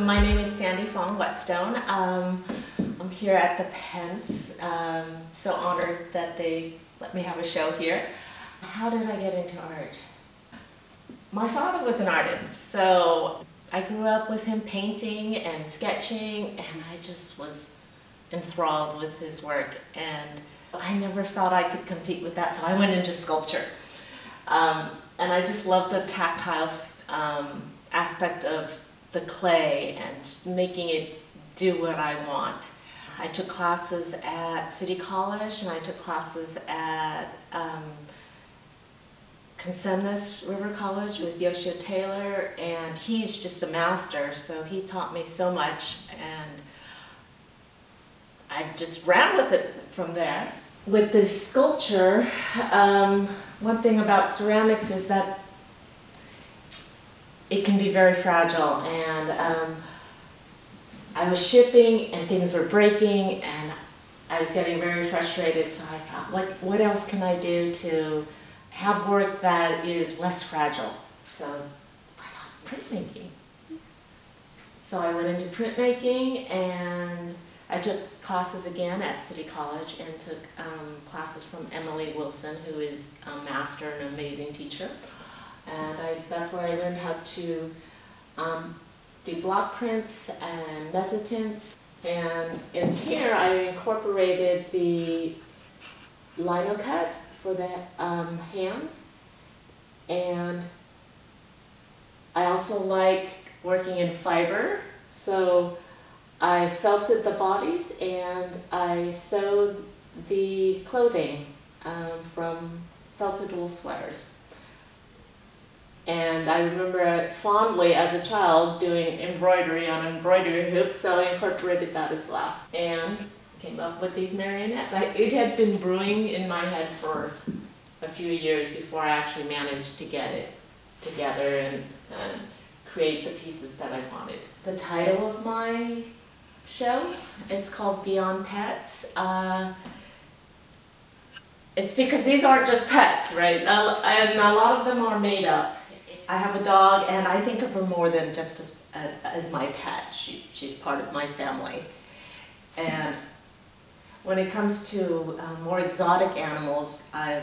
My name is Sandy Fong Whetstone. I'm here at the Pence. So honored that they let me have a show here. How did I get into art? My father was an artist, so I grew up with him painting and sketching, and I just was enthralled with his work, and I never thought I could compete with that, so I went into sculpture. And I just love the tactile aspect of the clay and just making it do what I want. I took classes at City College, and I took classes at Consumnes River College with Yoshio Taylor, and he's just a master, so he taught me so much, and I just ran with it from there. With the sculpture, one thing about ceramics is that it can be very fragile, and I was shipping and things were breaking and I was getting very frustrated, so I thought, what else can I do to have work that is less fragile? So I thought printmaking. So I went into printmaking, and I took classes again at City College and took classes from Emily Wilson, who is a master and amazing teacher. And that's where I learned how to do block prints and mezzotints. And in here I incorporated the lino cut for the hands. And I also liked working in fiber, so I felted the bodies and I sewed the clothing from felted wool sweaters. And I remember fondly as a child doing embroidery on embroidery hoops, so I incorporated that as well. And came up with these marionettes. It had been brewing in my head for a few years before I actually managed to get it together and create the pieces that I wanted. The title of my show, it's called Beyond Pets. It's because these aren't just pets, right? And a lot of them are made up. I have a dog, and I think of her more than just as my pet. She's part of my family. And when it comes to more exotic animals, I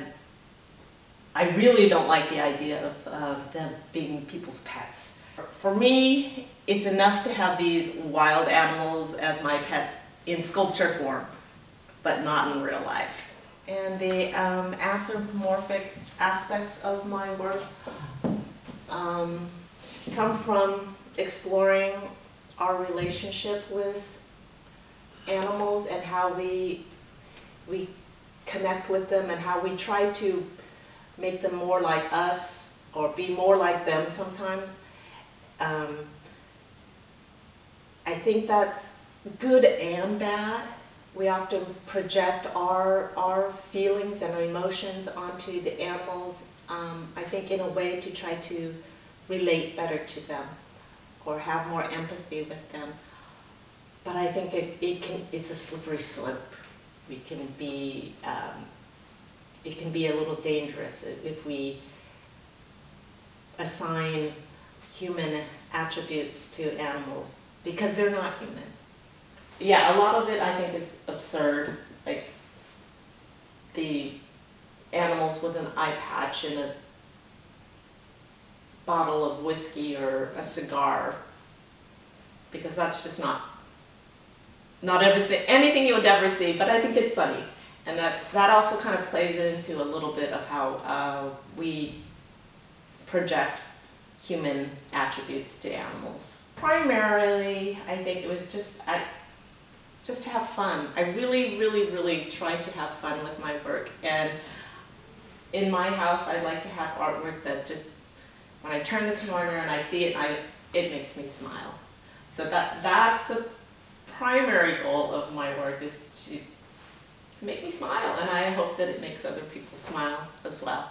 really don't like the idea of them being people's pets. For me, it's enough to have these wild animals as my pets in sculpture form, but not in real life. And the anthropomorphic aspects of my work come from exploring our relationship with animals and how we connect with them and how we try to make them more like us or be more like them sometimes. I think that's good and bad. We often project our feelings and our emotions onto the animals, I think in a way to try to relate better to them or have more empathy with them. But I think it's a slippery slope. It can be a little dangerous if we assign human attributes to animals because they're not human. Yeah, a lot of it I think is absurd, like the animals with an eye patch and a bottle of whiskey or a cigar, because that's just not anything you would ever see, but I think it's funny. And that also kind of plays into a little bit of how we project human attributes to animals. Primarily, I think it was just to have fun. I really, really, really tried to have fun with my work. And in my house, I like to have artwork that just, when I turn the corner and I see it, it makes me smile. So that's the primary goal of my work, is to make me smile. And I hope that it makes other people smile as well.